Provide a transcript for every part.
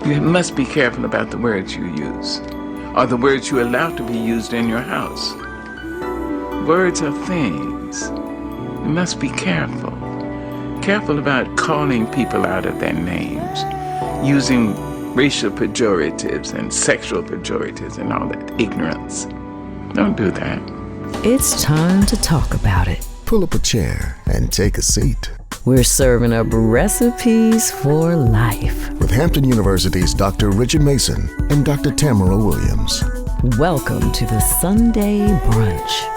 You must be careful about the words you use, or the words you allow to be used in your house. Words are things. You must be careful. Careful about calling people out of their names, using racial pejoratives and sexual pejoratives and all that ignorance. Don't do that. It's time to talk about it. Pull up a chair and take a seat. We're serving up recipes for life. With Hampton University's Dr. Richard Mason and Dr. Tamara Williams. Welcome to the Sunday Brunch.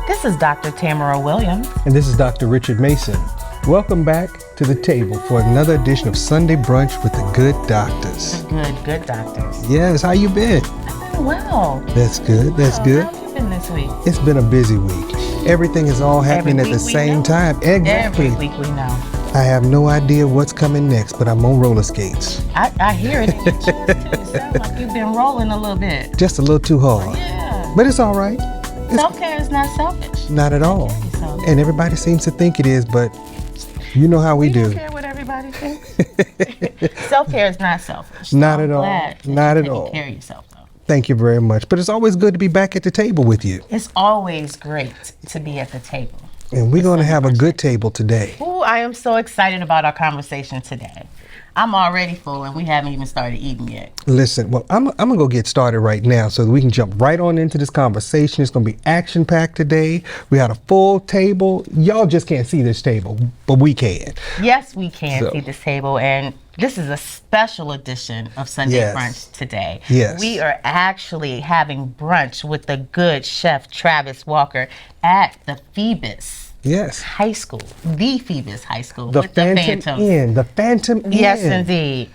This is Dr. Tamara Williams. And this is Dr. Richard Mason. Welcome back to the table for another edition of Sunday Brunch with the Good Doctors. Good doctors. Yes, how you been? Well. That's good, that's good. How you been this week? It's been a busy week. Everything is all happening at the same time. Exactly. Every week we know. I have no idea what's coming next, but I'm on roller skates. I hear it in your chest too. It sounds like you've been rolling a little bit. Just a little too hard. Yeah. But it's all right. Self-care is not selfish. Not at all. And everybody seems to think it is, but you know how we do. Don't care what everybody thinks. Self-care is not selfish. Not at all. Not at all. Take care of yourself, though. Thank you very much. But it's always good to be back at the table with you. It's always great to be at the table. And we're going to have a good table today. Ooh, I am so excited about our conversation today. I'm already full and we haven't even started eating yet. Listen, well, I'm going to go get started right now so that we can jump right on into this conversation. It's going to be action-packed today. We had a full table. Y'all just can't see this table, but we can. Yes, we can see this table, and this is a special edition of Sunday Brunch today. Yes. We are actually having brunch with the good chef Travis Walker at the Phoebus High School, the Phoebus High School, the with the Phantom Inn. The Phantom Inn. Yes, indeed.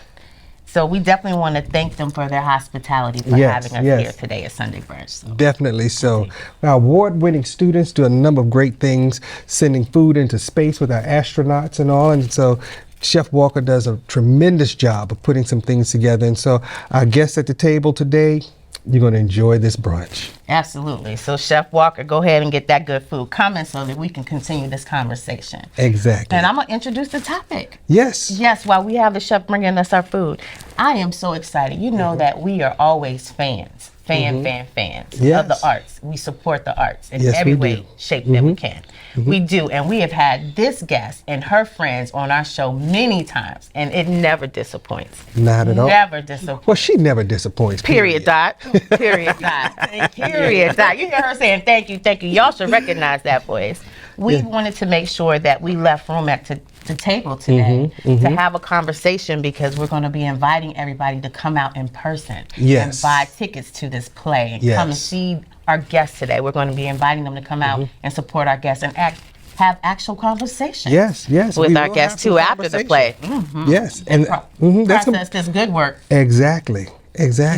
So we definitely want to thank them for their hospitality for having us here today at Sunday Brunch. So. Definitely so. Our award-winning students do a number of great things, sending food into space with our astronauts and all, and so Chef Walker does a tremendous job of putting some things together. And so our guests at the table today, you're going to enjoy this brunch. Absolutely. So Chef Walker, go ahead and get that good food coming so that we can continue this conversation. Exactly. And I'm going to introduce the topic. Yes. Yes, while we have the chef bringing us our food. I am so excited. You know that we are always fans of the arts. We support the arts in every way, shape that we can. We do, and we have had this guest and her friends on our show many times, and it never disappoints. Not at all. Never disappoints. Well, she never disappoints. Period. Dot. Period. Dot. Period. Dot. You hear her saying thank you, thank you. Y'all should recognize that voice. We wanted to make sure that we left room at the table today to have a conversation, because we're going to be inviting everybody to come out in person and buy tickets to this play and come and see our guests today. We're going to be inviting them to come out and support our guests and have actual conversations. Yes. With our guests too after the play. Yes, and process this good work. Exactly.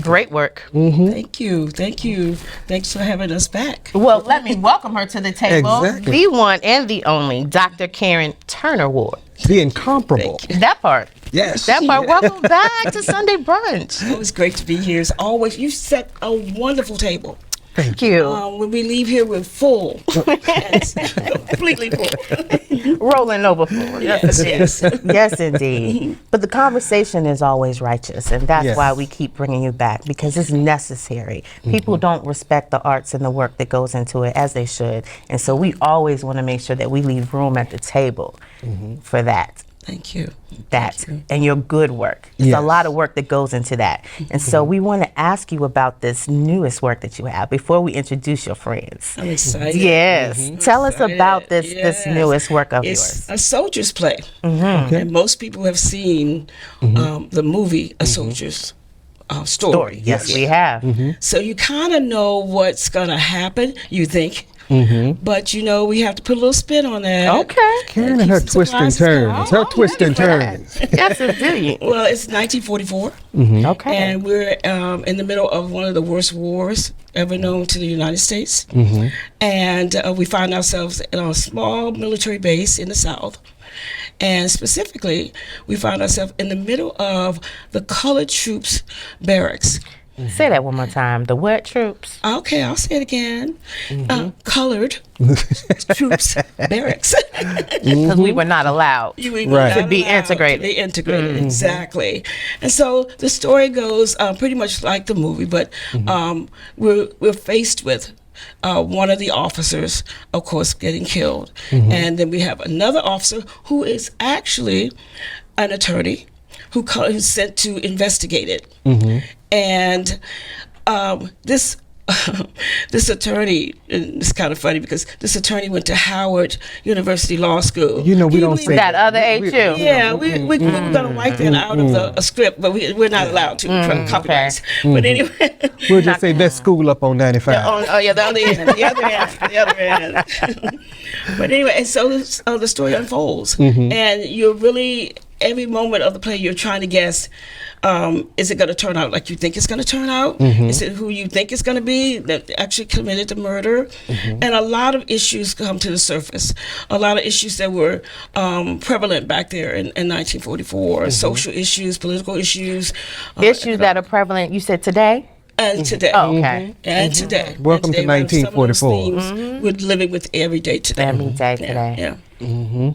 Great work. Thank you. Thanks for having us back. Well, let me welcome her to the table. Exactly. The one and the only Dr. Karen Turner Ward. The incomparable. That part. Yes. That part. Welcome back to Sunday Brunch. It was great to be here. As always, you set a wonderful table. Thank you. When we leave here, we're full. Completely full. Rolling over full. Yes. Yes, indeed. But the conversation is always righteous, and that's why we keep bringing you back, because it's necessary. People don't respect the arts and the work that goes into it as they should, and so we always want to make sure that we leave room at the table for that. Thank you. And your good work. There's a lot of work that goes into that. And so we want to ask you about this newest work that you have before we introduce your friends. I'm excited. Yes. Tell us about this newest work of yours. It's a soldier's play. And most people have seen the movie A Soldier's Story. Yes, we have. So you kind of know what's going to happen, you think. But we have to put a little spin on that. Okay. Karen and her twists and turns. Yes, indeed. Well, it's 1944. Okay. And we're in the middle of one of the worst wars ever known to the United States. And we find ourselves in a small military base in the South. And specifically, we find ourselves in the middle of the colored troops barracks. Say that one more time. The what troops? Okay, I'll say it again. Colored troops barracks. Because we were not allowed. We Right. were To be not allowed integrated. To be integrated, exactly. And so the story goes pretty much like the movie, but we're faced with one of the officers, of course, getting killed. And then we have another officer who is actually an attorney who's sent to investigate it. And this this attorney, and it's kind of funny because this attorney went to Howard University Law School. You know, we Can you don't believe say That other HU. Yeah, we're going to wipe that out of the script, but we're not allowed to for copyrights. But anyway. We'll just say that school up on 95. Oh yeah, the other end, the other end. But anyway, and so the story unfolds, and you're really every moment of the play you're trying to guess. Is it going to turn out like you think it's going to turn out? Is it who you think it's going to be that actually committed the murder? And a lot of issues come to the surface. A lot of issues that were prevalent back there in 1944. Social issues, political issues. Issues that are prevalent, you said today? And today. Oh, okay. And today. Welcome to And today, some of those 1944. themes we're living with every day today. Every day today. Yeah.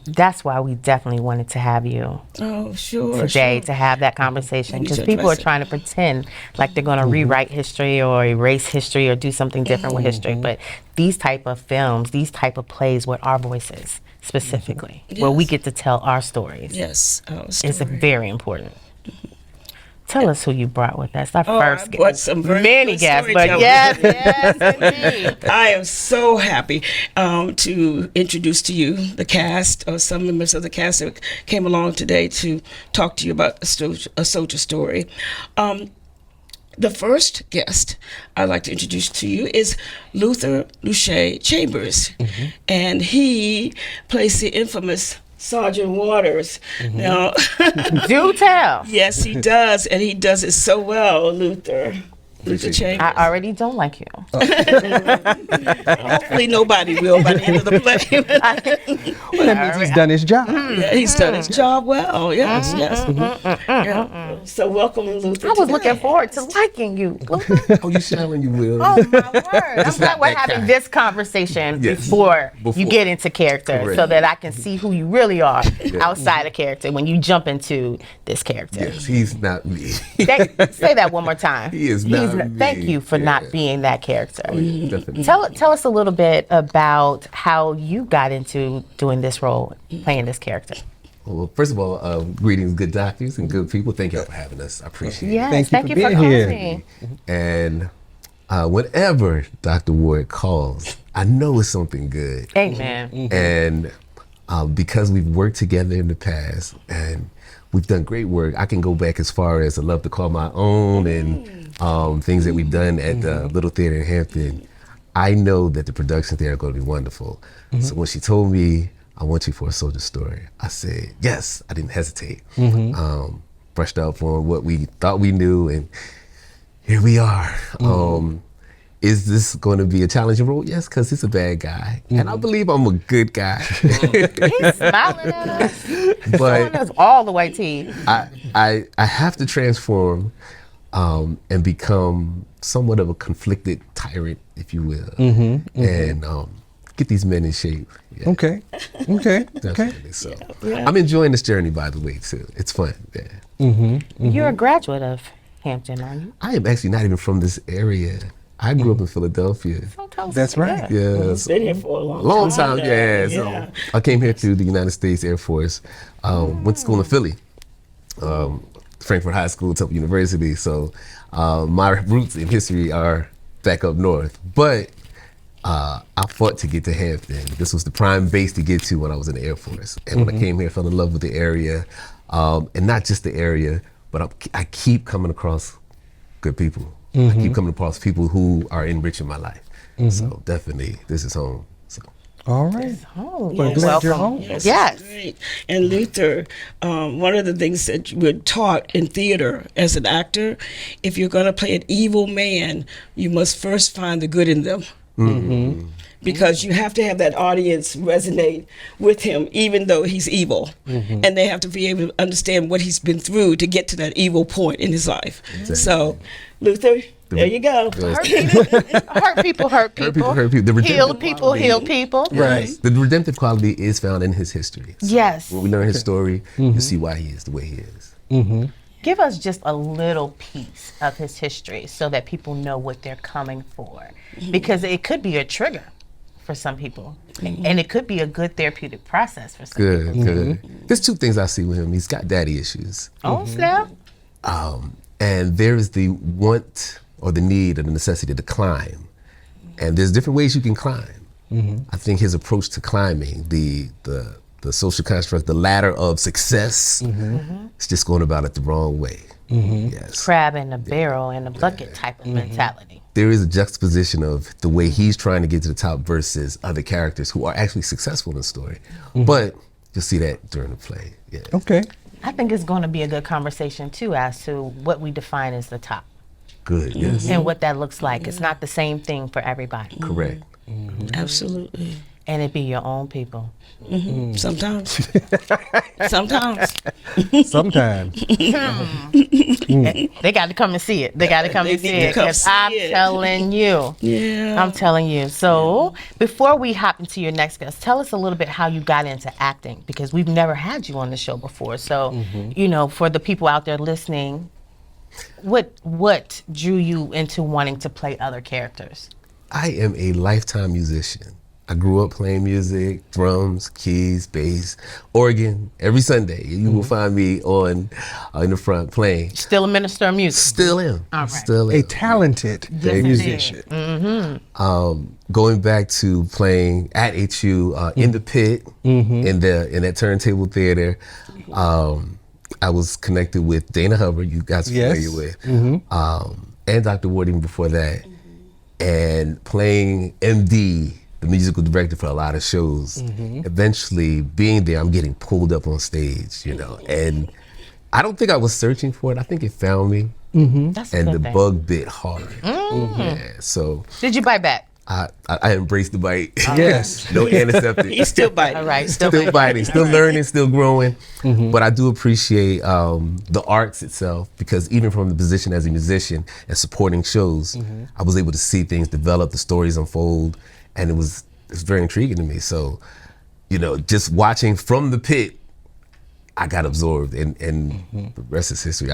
That's why we definitely wanted to have you Oh, sure. today sure. to have that conversation, We need because to people are address it. trying to pretend like they're going to rewrite history or erase history or do something different with history. But these type of films, these type of plays with our voices specifically, where we Yes. get to tell our stories, Yes. is very important. Tell us who you brought with us. Our Oh, first I brought guest. some very Many good guests, but storytellers. yes, indeed. I am so happy to introduce to you the cast, or some members of the cast that came along today to talk to you about a soldier story. The first guest I'd like to introduce to you is Luther Luche Chambers, and he plays the infamous Sergeant Waters. Now, Do tell. yes, he does, and he does it so well, Luther. Luther Chambers. I already don't like you. Hopefully nobody will by the end of the play. Well, that means he's done his job. Yeah, he's done his job well. Yes, yes. Yeah. So welcome, Luther. I was today. looking forward to liking you. Oh, you showing you will. Oh my word! I'm glad not we're that having kind. this conversation Yes. before you Before. get into character, Correct. so that I can see who you really are outside of character when you jump into this character. Yes, he's not me. Say that one more time. He is not me. Thank you for not Yeah. being that character. Definitely. Tell us a little bit about how you got into doing this role, playing this character. Well, first of all, greetings, good doctors and good people. Thank you for having us. I appreciate Yes, Thank you for being coming. here. it. And whenever Dr. Ward calls, I know it's something good. Amen. And because we've worked together in the past and we've done great work, I can go back as far as I love to call my own and things that we've done at the Little Theater in Hampton. I know that the productions there are going to be wonderful. So when she told me, I want you for a soldier story, I said, yes, I didn't hesitate. Brushed up on what we thought we knew, and here we are. Is this going to be a challenging role? Yes, because he's a bad guy. And I believe I'm a good guy. He's smiling at us, showing But us all the way, T. I have to transform and become somewhat of a conflicted tyrant, if you will, and get these men in shape. Yeah, Okay. definitely. So I'm enjoying this journey, by the way, too. It's fun. Yeah. You're a graduate of Hampton, are you? I am actually not even from this area. I grew up in Philadelphia. So tell us That's right. that. Yes. Been here for a long, Long time, now. yeah. So I came here to the United States Air Force. Went to school in Philly, Frankfurt High School, Temple University. So my roots in history are back up north. But I fought to get to Hampton. This was the prime base to get to when I was in the Air Force. And when I came here, I fell in love with the area, and not just the area, but I keep coming across good people. I keep coming across people who are enriching my life. So definitely, this is home. So. All right. Oh, Well, glad you're welcome. home. Yes, Yes. it's great. And Luther, one of the things that we're taught in theater as an actor, if you're going to play an evil man, you must first find the good in them. because you have to have that audience resonate with him, even though he's evil. And they have to be able to understand what he's been through to get to that evil point in his life. So, Luther, there you go. Hurt people, hurt people, hurt people. Hurt people. The Heal redemptive people, quality- heal people. Right. The redemptive quality is found in his history. So Yes. when we learn his story, you see why he is the way he is. Give us just a little piece of his history so that people know what they're coming for. Because it could be a trigger for some people. And it could be a good therapeutic process for some people. Good, good. There's two things I see with him. He's got daddy issues. Oh, snap. And there is the want or the need or the necessity to climb. And there's different ways you can climb. I think his approach to climbing, the social construct, the ladder of success, is just going about it the wrong way. Yes. Crab in the barrel in the bucket type of mentality. There is a juxtaposition of the way he's trying to get to the top versus other characters who are actually successful in the story. But you'll see that during the play. Yeah. Okay. I think it's going to be a good conversation too as to what we define as the top Good, yes. and what that looks like. It's not the same thing for everybody. Correct. Absolutely. And it be your own people. Sometimes. Sometimes. Sometimes. They got to come and see it. They got to come They and see need to it. come 'Cause see I'm it. telling you. Yeah. I'm telling you. So before we hop into your next guest, tell us a little bit how you got into acting, because we've never had you on the show before. So, you know, for the people out there listening, what drew you into wanting to play other characters? I am a lifetime musician. I grew up playing music, drums, keys, bass, organ. Every Sunday, you will find me on in the front playing. Still a minister of music. Still am. All right. Still A am. talented musician. Going back to playing at HU in the pit, in that turntable theater. I was connected with Dana Hubbard, you guys are Yes. familiar with, and Dr. Ward even before that, and playing MD, the musical director for a lot of shows. Eventually being there, I'm getting pulled up on stage, you know, and I don't think I was searching for it. I think it found me, That's a and good the thing. bug bit hard. Yeah, so Did you bite back? I embraced the bite. Yes. No antiseptic. He's still biting. All right. Still biting, still learning, still growing. But I do appreciate the arts itself, because even from the position as a musician and supporting shows, I was able to see things develop, the stories unfold, and it's very intriguing to me. So, you know, just watching from the pit, I got absorbed, and the rest is history.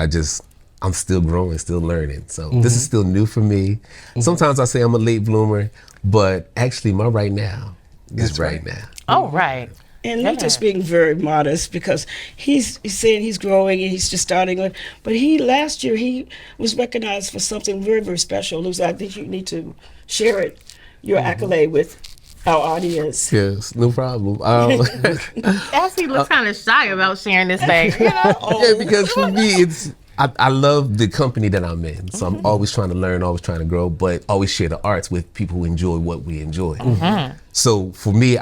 I'm still growing, still learning. So this is still new for me. Sometimes I say I'm a late bloomer, but actually my right now is right now. Oh, right. And Luther's being very modest, because he's saying he's growing and he's just starting on. But last year he was recognized for something very, very special. Luther, I think you need to share it, your accolade with our audience. Yes, no problem. As he looks kind of shy about sharing this thing, you know? Yeah, because for me, I love the company that I'm in. So I'm always trying to learn, always trying to grow, but always share the arts with people who enjoy what we enjoy. So for me,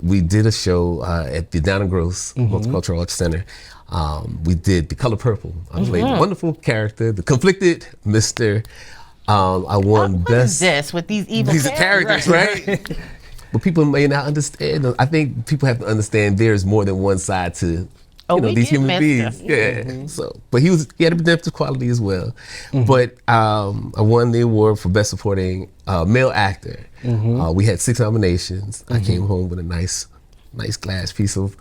we did a show at the Down and Gross Multicultural Arts Center. We did The Color Purple. I played a wonderful character, the conflicted Mr. I won What is best. this with these evil These are characters, right? But people may not understand. I think people have to understand there's more than one side to we these get human messed beings. up. Yeah. So, but he had a redemptive quality as well. But I won the award for best supporting male actor. We had 6 nominations. I came home with a nice glass piece of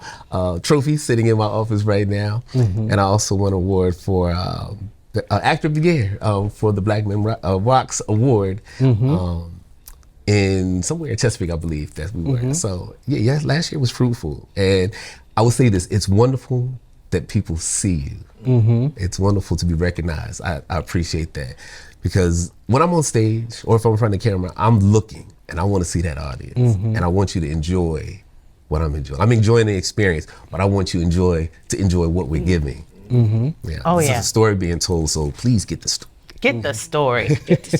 trophy sitting in my office right now. And I also won an award for the Actor of the Year for the Black Men Rocks Award. In somewhere in Chesapeake, I believe that we were. So yeah, last year was fruitful. And I will say this, it's wonderful that people see you. It's wonderful to be recognized. I appreciate that, because when I'm on stage or if I'm in front of the camera, I'm looking and I want to see that audience, and I want you to enjoy what I'm enjoying. I'm enjoying the experience, but I want you to enjoy what we're giving. Yeah. Oh, This yeah. is a story being told, so please get the story. Get the story.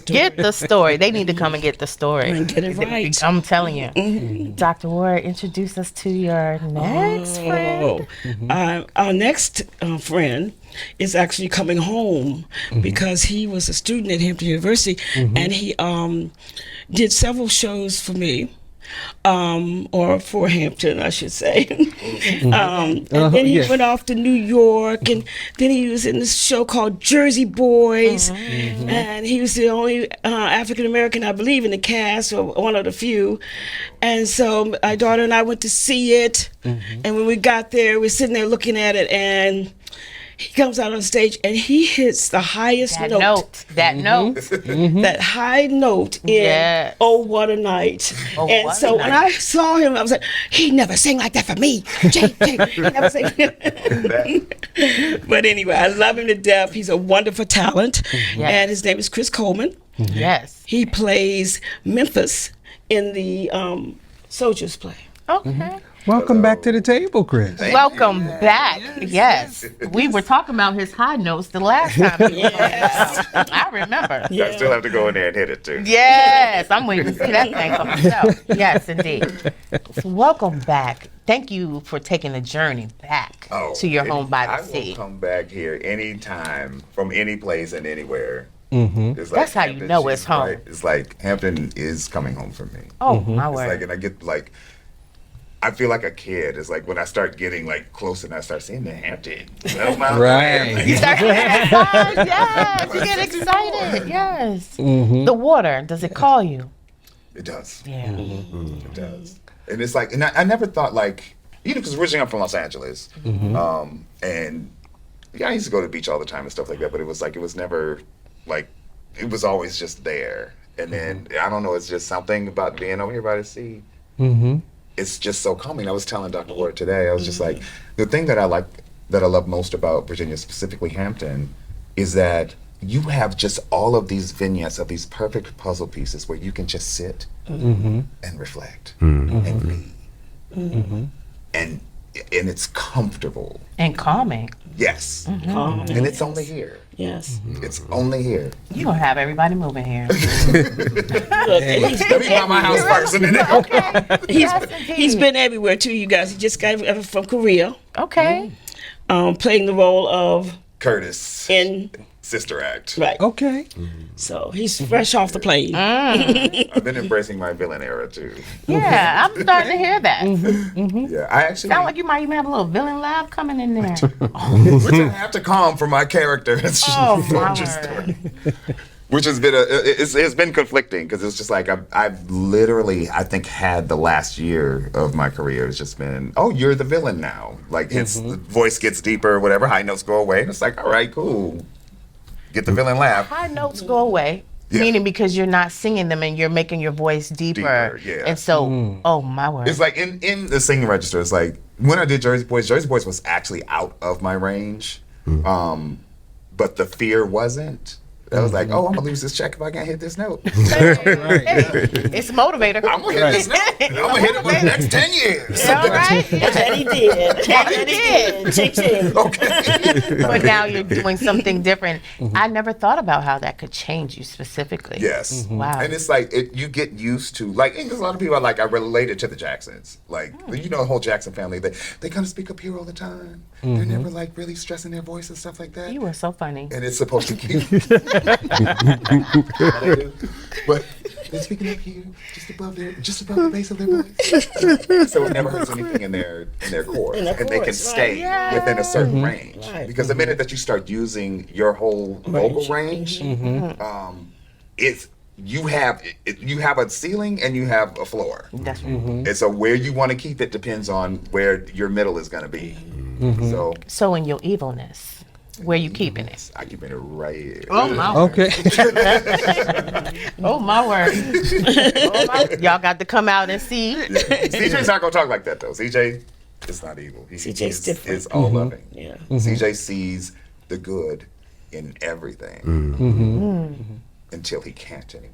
Get the story. They need to come and get the story. And get it right. I'm telling you. Dr. Ward, introduce us to your next friend. Our next friend is actually coming home because he was a student at Hampton University, and he did several shows for me. Or for Hampton, I should say. And then he went off to New York, and then he was in this show called Jersey Boys, and he was the only African American, I believe, in the cast, or one of the few. And so my daughter and I went to see it, and when we got there, we're sitting there looking at it, and he comes out on stage and he hits the highest note. That high note in Oh What a Night. And so when I saw him, I was like, he never sang like that for me. Jay, he never sang. But anyway, I love him to death. He's a wonderful talent. And his name is Chris Coleman. Yes. He plays Memphis in the Soldiers play. Okay. Welcome back to the table, Chris. Welcome back. Yes. We were talking about his high notes the last time. I remember. I still have to go in there and hit it too. Yes. I'm waiting to see that thing for myself. Yes, indeed. So welcome back. Thank you for taking the journey back to your home by the sea. I will come back here anytime, from any place and anywhere. It's like That's how you know it's home. Right. It's like Hampton is coming home for me. Oh, my It's word. like, and I get like, I feel like a kid. It's like when I start getting like close and I start seeing the Hampton. Right. You start getting excited. Yes. You get excited. Yes. The water, does it call you? It does. Yeah. It does. And it's like, and I never thought like, because originally I'm from Los Angeles. And yeah, I used to go to the beach all the time and stuff like that, but it was never like, it was always just there. And then, I don't know, it's just something about being over here by the sea. It's just so calming. I was telling Dr. Ward today, I was just like, the thing that I love most about Virginia, specifically Hampton, is that you have just all of these vignettes of these perfect puzzle pieces where you can just sit and reflect and be. And it's comfortable. And calming. Yes. And it's only here. Yes. It's only here. You're going to have everybody moving here. Let me buy my house first. And then He's been everywhere too, you guys. He just got from Korea, Okay. playing the role of Curtis in Sister Act. right. Okay. So he's fresh off the plane. I've been embracing my villain era too. Yeah, I'm starting to hear that. Yeah, I actually Sound like you might even have a little villain laugh coming in there. which I have to calm for my character. It's Oh, my just word. which has been it's been conflicting because it's just like I've literally I think had the last year of my career has just been, oh, you're the villain now. Like the voice gets deeper, whatever, high notes go away, and it's like, all right, cool, get the villain laugh. High notes go away. Yeah. Meaning because you're not singing them and you're making your voice deeper. Yeah. And so, oh my word. It's like in the singing register, it's like when I did Jersey Boys was actually out of my range, but the fear wasn't. I was like, oh, I'm gonna lose this check if I can't hit this note. It's a motivator. I'm gonna hit this note. I'm gonna hit it for the next 10 years. All right. And he did. And you did. Ching-ching. Okay. But now you're doing something different. I never thought about how that could change you specifically. Yes. Wow. And it's like you get used to like, because a lot of people are like, I related to the Jacksons. Like, you know, the whole Jackson family. They kind of speak up here all the time. They're never like really stressing their voice and stuff like that. You were so funny. And it's supposed to keep. But they're speaking up here, just above the base of their voice. So it never hurts anything in their core. In their And they can chorus, stay right. within a certain range. Right. Because the minute that you start using your whole vocal range, it's you have a ceiling and you have a floor. That's right. And so where you want to keep it depends on where your middle is going to be. So in your evilness, where you keeping it? I keep it right here. Oh my word. Okay. Oh my word. Y'all got to come out and see. CJ's not going to talk like that though. CJ is not evil. CJ's different. Is all loving. Yeah. CJ sees the good in everything until he can't anymore.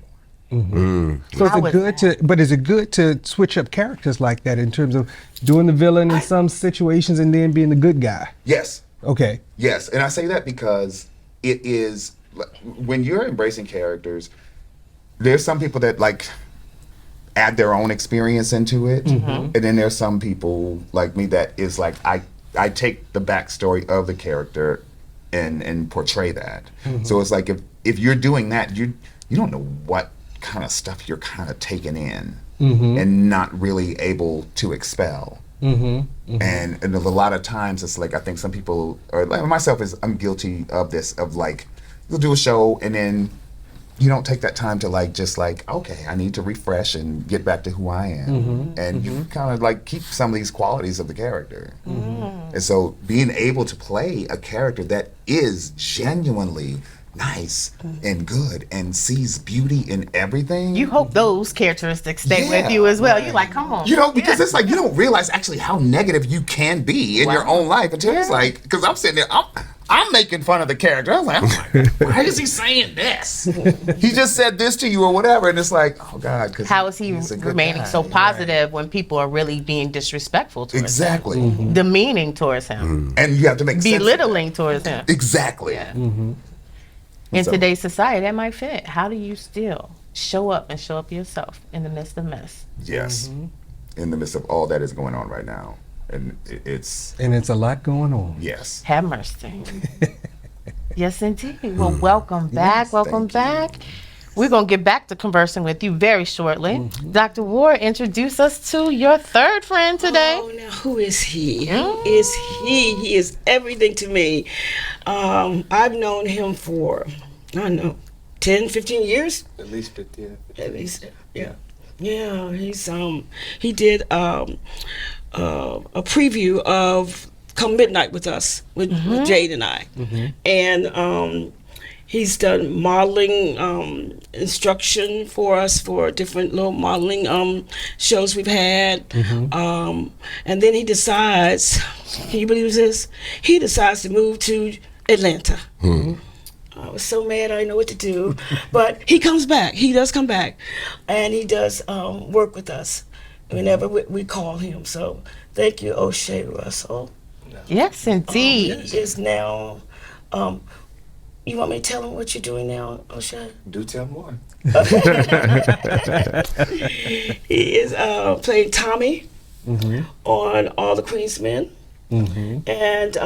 So How was is it good to switch up characters like that in terms of doing the villain in some situations and then being the good guy? Yes. Okay. Yes, and I say that because it is when you're embracing characters, there's some people that like add their own experience into it, and then there's some people like me that is like I take the backstory of the character and portray that. So it's like if you're doing that, you don't know what kind of stuff you're kind of taking in and not really able to expel. And a lot of times it's like I think some people, or like myself, I'm guilty of this, of like you'll do a show and then you don't take that time to like just like, okay, I need to refresh and get back to who I am. And you kind of like keep some of these qualities of the character. And so being able to play a character that is genuinely nice and good and sees beauty in everything. You hope those characteristics stay with you as well. You're like, come on. You know, because it's like you don't realize actually how negative you can be in your own life until it's like, because I'm sitting there, I'm making fun of the character. I'm like, why is he saying this? He just said this to you or whatever, and it's like, oh God, because how is he remaining so positive when people are really being disrespectful towards him? Demeaning towards him. And you have to make sense of belittling towards him. Exactly. In today's society, that might fit. How do you still show up yourself in the midst of mess? Yes. In the midst of all that is going on right now. And it's a lot going on. Yes. Have mercy. Yes, indeed. Well, welcome back. Welcome back. We're going to get back to conversing with you very shortly. Dr. Ward, introduce us to your third friend today. Oh, now who is he? Who is he? He is everything to me. I've known him for, I don't know, 10, 15 years? At least 15. At least, yeah. Yeah, he did a preview of Come Midnight with us, with Jade and I. And he's done modeling instruction for us for different little modeling shows we've had. And then he decides, can you believe this? He decides to move to Atlanta. I was so mad I didn't know what to do. But he comes back. He does come back. And he does work with us whenever we call him. So thank you, O'Shea Russell. Yes, indeed. He is now... you want me to tell him what you're doing now, O'Shea? Do tell more. He is playing Tommy on All the Queen's Men. And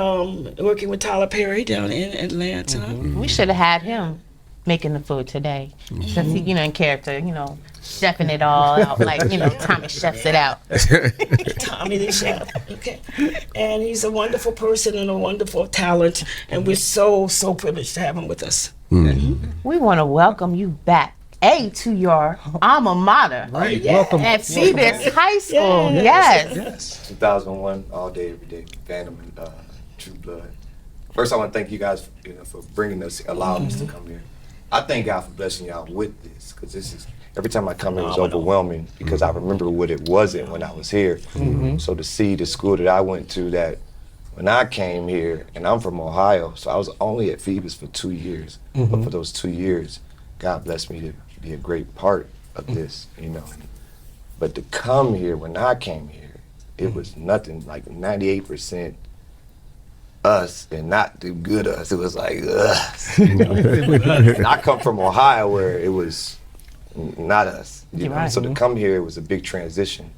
working with Tyler Perry down in Atlanta. We should have had him making the food today. Since he, in character, chefing it all out, like, Tommy chefs it out. Tommy the chef. Okay. And he's a wonderful person and a wonderful talent. And we're so privileged to have him with us. We want to welcome you back. To your alma mater. Right. Welcome. At Phoenix High School. Yes. 2001, all day, every day, Phantom and True Blood. First, I want to thank you guys, for bringing us, allowing us to come here. I thank God for blessing y'all with this, because this is, every time I come here, it's overwhelming, because I remember what it wasn't when I was here. So to see the school that I went to, that when I came here, and I'm from Ohio, so I was only at Phoebus for 2 years, but for those 2 years, God blessed me to be a great part of this, But to come here, when I came here, it was nothing, like 98% us and not the good us. It was like, us. And I come from Ohio where it was not us. Right. So to come here, it was a big transition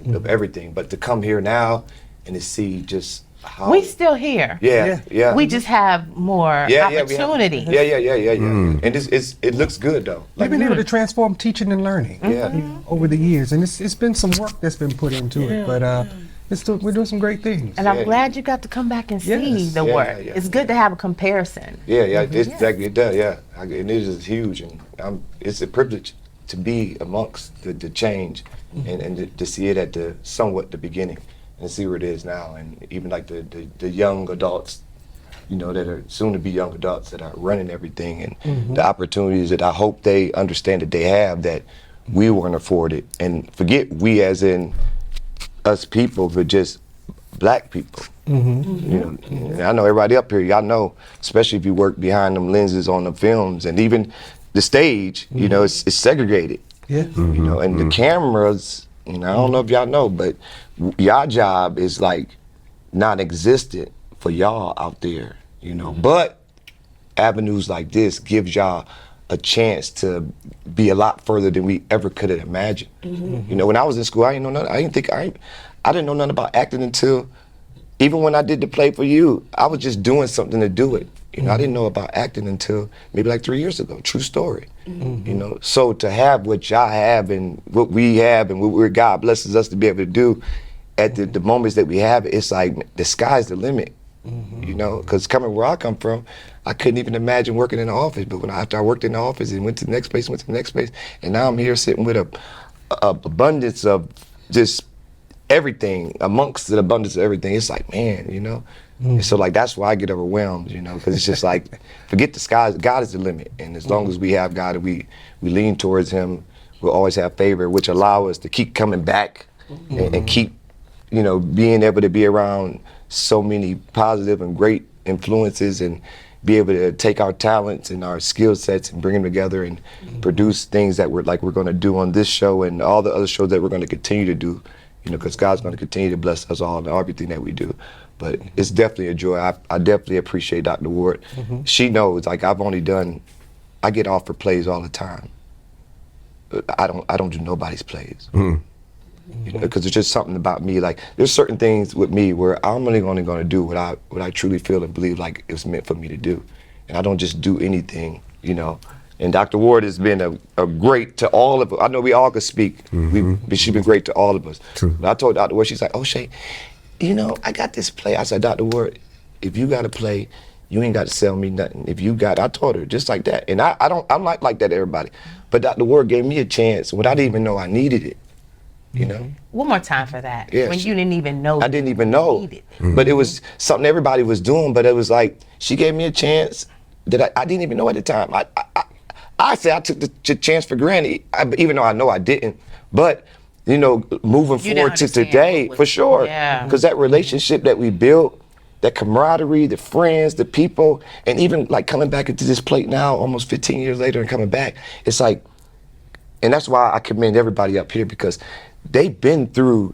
of everything. But to come here now and to see just how... We still here. Yeah. We just have more opportunity. And it looks good though. We've been able to transform teaching and learning Yeah. over the years, and it's been some work that's been put into it, but we're doing some great things. And I'm glad you got to come back and see the work. It's good to have a comparison. It does, and it is huge, and it's a privilege to be amongst the change and to see it at somewhat the beginning and see where it is now, and even like the young adults, that are soon to be young adults that are running everything, and the opportunities that I hope they understand that they have that we weren't afforded, and forget we as in us people, but just black people. And I know everybody up here, y'all know, especially if you work behind them lenses on the films and even the stage, it's segregated. And the cameras, I don't know if y'all know, but y'all job is like non-existent for y'all out there, But avenues like this gives y'all a chance to be a lot further than we ever could have imagined. You know, when I was in school, I didn't know nothing. I didn't know nothing about acting until, even when I did the play for you, I was just doing something to do it. You know, I didn't know about acting until maybe like 3 years ago. True story. You know, so to have what y'all have and what we have and what God blesses us to be able to do at the moments that we have, it's like the sky's the limit. You know, because coming where I come from, I couldn't even imagine working in the office. But after I worked in the office and went to the next place, and now I'm here sitting with a abundance of just everything, amongst the abundance of everything. It's like, man, you know. And so like that's why I get overwhelmed, you know, because it's just like, forget the skies. God is the limit, and as long as we have God and we lean towards Him, we'll always have favor, which allow us to keep coming back and keep, you know, being able to be around so many positive and great influences and be able to take our talents and our skill sets and bring them together and produce things that we're going to do on this show and all the other shows that we're going to continue to do, you know, because God's going to continue to bless us all in everything that we do. But it's definitely a joy. I definitely appreciate Dr. Ward. She knows, like, I get offered plays all the time. I don't do nobody's plays. You know, because it's just something about me. Like, there's certain things with me where I'm only going to do what I truly feel and believe like it was meant for me to do, and I don't just do anything, you know. And Dr. Ward has been a great to all of us. I know we all could speak. She's been great to all of us. True. But I told Dr. Ward, she's like, "Oh, Shay, you know, I got this play." I said, "Dr. Ward, if you got a play, you ain't got to sell me nothing. If you got," I told her just like that. And I'm not like that to everybody, but Dr. Ward gave me a chance without even know I needed it. You know? One more time for that. Yeah, when you didn't even know. I didn't even know. Needed. But it was something everybody was doing, but it was like, she gave me a chance that I didn't even know at the time. I say I took the chance for granted, even though I know I didn't. But, you know, moving forward to today, for sure. Because that relationship that we built, that camaraderie, the friends, the people, and even like coming back into this plate now, almost 15 years later and coming back, it's like, and that's why I commend everybody up here, because they've been through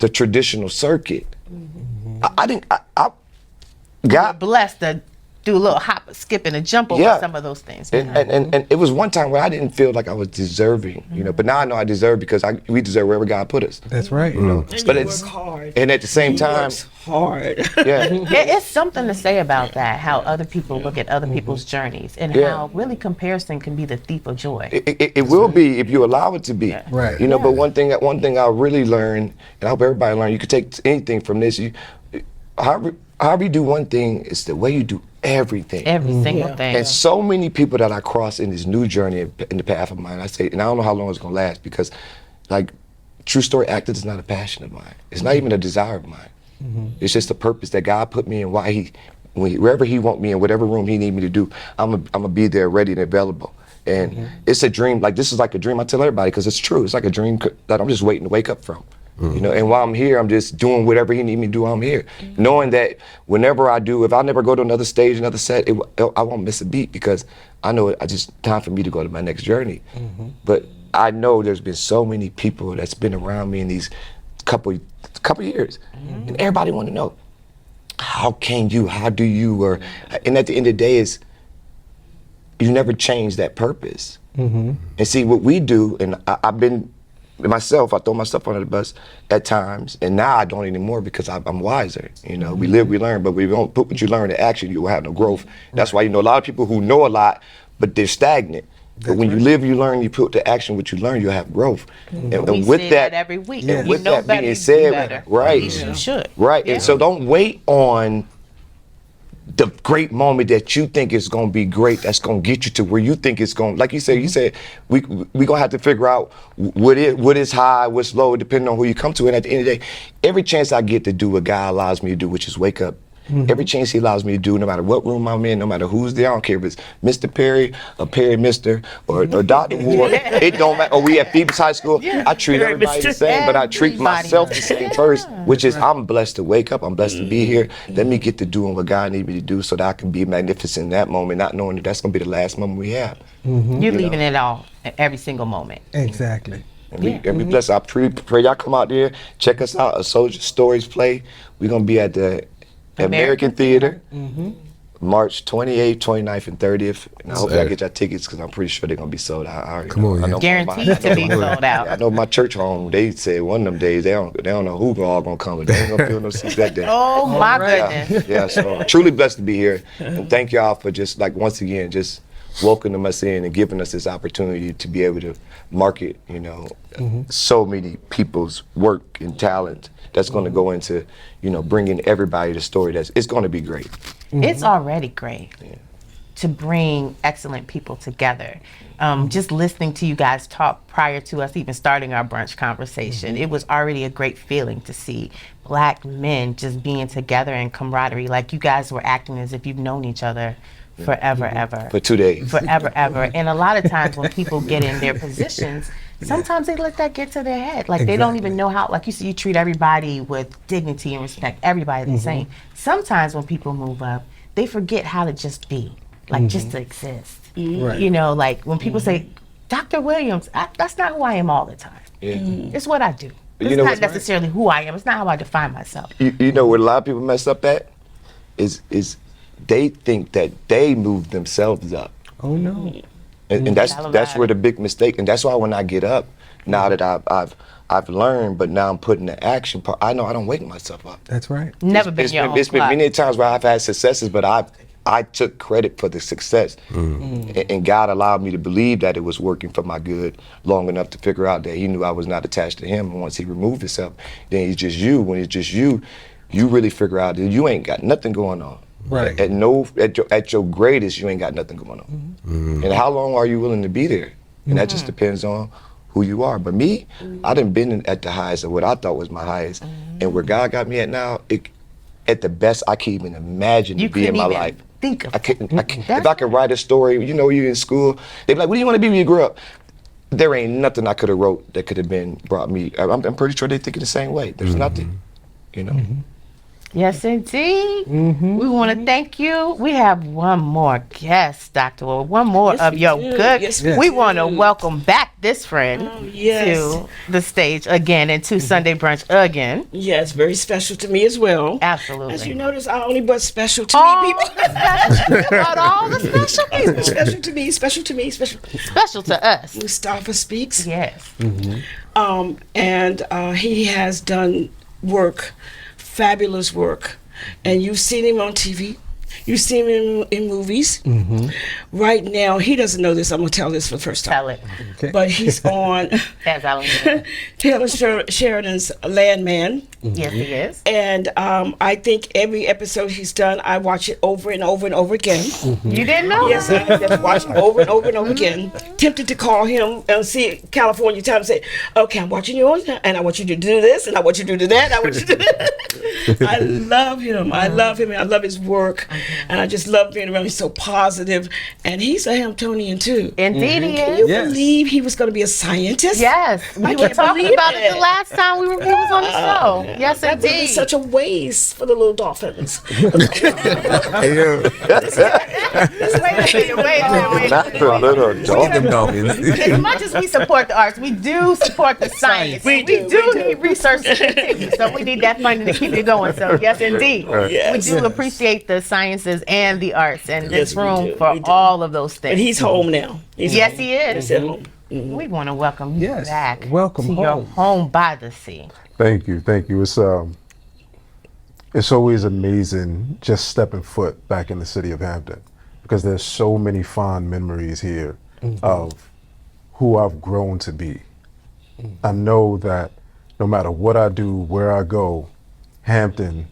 the traditional circuit. I got blessed to do a little hop, skip, and a jump over some of those things. And it was one time where I didn't feel like I was deserving, you know. But now I know I deserve because we deserve wherever God put us. That's right. You know. And But you it's work hard. and at the same time, hard. yeah. It's something to say about that, how other people look at other people's journeys, and how really comparison can be the thief of joy. It will be if you allow it to be. Right. You know, but one thing I really learned, and I hope everybody learned, you can take anything from this. However you do one thing, it's the way you do everything. Every single thing. And so many people that I cross in this new journey in the path of mine, I say, and I don't know how long it's gonna last, because like, true story acting is not a passion of mine. It's not even a desire of mine. It's just a purpose that God put me in, wherever He want me, in whatever room He need me to do, I'm gonna be there ready and available. And it's a dream, like this is like a dream I tell everybody, because it's true. It's like a dream that I'm just waiting to wake up from. You know, and while I'm here, I'm just doing whatever He need me to do while I'm here. Knowing that whenever I do, if I never go to another stage, another set, I won't miss a beat, because I know it's just time for me to go to my next journey. But I know there's been so many people that's been around me in these couple years, and everybody want to know, how do you, and at the end of the day is, you never change that purpose. And see what we do, and I've been, myself, I throw myself under the bus at times, and now I don't anymore because I'm wiser. You know, we live, we learn, but we don't put what you learn to action, you will have no growth. That's why, you know, a lot of people who know a lot, but they're stagnant. But when you live, you learn, you put to action what you learn, you'll have growth. And we with say that every week. and You with know that better, being you said, do better. right, At least you should. right, and so don't wait on the great moment that you think is going to be great, that's going to get you to where you think it's going. Like you said we going to have to figure out what is high, what's low, depending on who you come to. And at the end of the day, every chance I get to do what God allows me to do, which is wake up, every chance He allows me to do, no matter what room I'm in, no matter who's there, I don't care if it's Mr. Perry, or Perry Mr., or Dr. Ward, it don't matter, or we at Phoebus High School, I treat everybody the same, but I treat myself the same first, which is I'm blessed to wake up, I'm blessed to be here. Let me get to doing what God needs me to do so that I can be magnificent in that moment, not knowing that that's going to be the last moment we have. You're leaving it all, every single moment. Exactly. And we bless. I pray y'all come out there, check us out, A Soldier Stories play. We're going to be at the American Theater. March 28th, 29th, and 30th. And I hope y'all Sir. get your tickets because I'm pretty sure they're going to be sold out. I already Come know. on, I yeah. know Guaranteed to be sold out. I know my church home, they said one of them days, they don't know who all going to come, but they ain't going to fill no seats that day. Oh my goodness. Yeah, so I'm truly blessed to be here. And thank y'all for just, like, once again, just welcoming us in and giving us this opportunity to be able to market, you know, so many people's work and talent that's going to go into, you know, bringing everybody the story it's going to be great. It's already great to bring excellent people together. Just listening to you guys talk prior to us even starting our brunch conversation, it was already a great feeling to see Black men just being together in camaraderie. Like you guys were acting as if you've known each other forever, ever. For 2 days. Forever, ever. And a lot of times when people get in their positions, sometimes they let that get to their head. Like they don't even know how, like you see, you treat everybody with dignity and respect, everybody the same. Sometimes when people move up, they forget how to just be, like just to exist. Right. You know, like when people say, Dr. Williams, that's not who I am all the time. It's what I do. It's You know not what's necessarily who I am. It's not how I define myself. You know what a lot of people mess up at? Is they think that they move themselves up. Oh no. And that's where the big mistake, and that's why when I get up, now that I've learned, but now I'm putting the action part, I know I don't wake myself up. That's right. Never been your own It's been clock. many times where I've had successes, but I took credit for the success. And God allowed me to believe that it was working for my good long enough to figure out that he knew I was not attached to him. And once he removed himself, then he's just you. When it's just you, you really figure out that you ain't got nothing going on. Right. At your greatest, you ain't got nothing going on. And how long are you willing to be there? And that just depends on who you are. But me, I done been at the highest of what I thought was my highest. And where God got me at now, at the best I can even imagine You to be in couldn't my even life. think of I couldn't, if I could write a story, you know, you in school, they'd be like, what do you want to be when you grow up? There ain't nothing I could have wrote that could have brought me. I'm pretty sure they think the same way. There's nothing, you know. Yes, indeed. We want to thank you. We have one more guest, Dr. Will. One more Yes, of we your do. good. Yes, we we do. want to welcome back this friend yes. to the stage again and to Sunday Brunch again. Yes, very special to me as well. Absolutely. As you notice, I only but special to all me the people. special, but all the special people. Special to me, special to me, special. Special to us. Mustafa speaks. Yes. And he has done work, fabulous work. And you've seen him on TV. You've seen him in movies. Right now, he doesn't know this. I'm going to tell this for the first time. Tell it. Okay. But he's on As Alan Taylor Sheridan's Landman. Yes, he is. And I think every episode he's done, I watch it over and over and over again. You didn't know? Yes, I just watch it over and over and over again. Tempted to call him and see California time and say, okay, I'm watching you and I want you to do this and I want you to do that. I want you to do that. I love him. I love him and I love his work. And I just love being around him. He's so positive. And he's a Hamptonian too. Indeed he Can is. you Yes. believe he was going to be a scientist? Yes. We were can't talking believe about it the it. last time he was on the show. Yes, That would be indeed. such a waste for the little dolphins. Wait a minute. Not a little dog. As much as we support the arts, we do support the science. We do need research to continue, so we need that funding to keep it going. So yes, indeed, Yes. we do appreciate the sciences and the arts and this Yes, we room do. for We do. all of those things. And he's home now. He's Yes, home. he is. He's at home. We want to welcome you Yes, back welcome to your home. home by the sea. Thank you. It's always amazing just stepping foot back in the city of Hampton because there's so many fond memories here of who I've grown to be. I know that no matter what I do, where I go, Hampton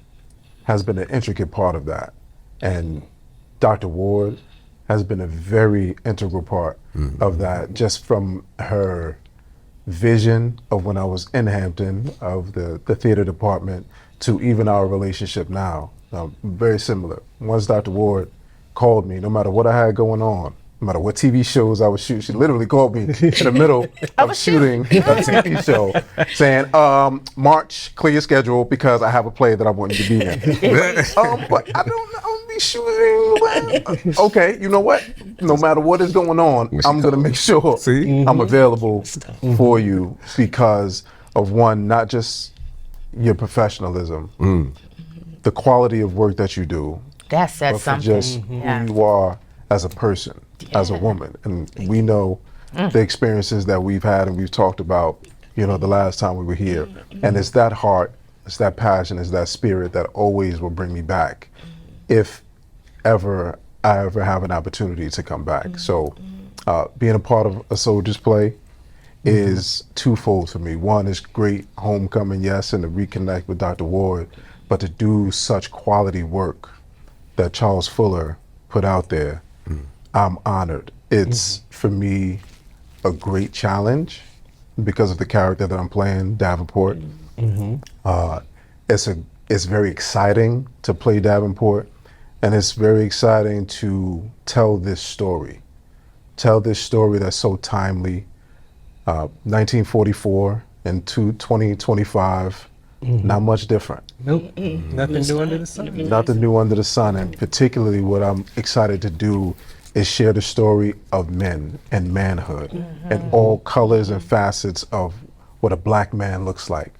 has been an intricate part of that. And Dr. Ward has been a very integral part of that, just from her vision of when I was in Hampton, of the theater department, to even our relationship now. Very similar. Once Dr. Ward called me, no matter what I had going on, no matter what TV shows I was shooting, she literally called me in the middle of shooting a TV show saying, March, clear your schedule because I have a play that I want you to be in. But I don't be shooting. Okay, you know what? No matter what is going on, I'm going to make sure I'm available for you because of one, not just your professionalism, the quality of work that you do, That says but for something. just Yeah. who you are as a person, as a woman. And we know the experiences that we've had and we've talked about, you know, the last time we were here. And it's that heart, it's that passion, it's that spirit that always will bring me back if ever I ever have an opportunity to come back. So being a part of A Soldier's Play is twofold for me. One is great homecoming, yes, and to reconnect with Dr. Ward, but to do such quality work that Charles Fuller put out there, I'm honored. It's, for me, a great challenge because of the character that I'm playing, Davenport. It's very exciting to play Davenport, and it's very exciting to tell this story. Tell this story that's so timely. 1944 and 2025, not much different. Nope. Nothing new under the sun. Nothing new under the sun, and particularly what I'm excited to do is share the story of men and manhood and all colors and facets of what a black man looks like,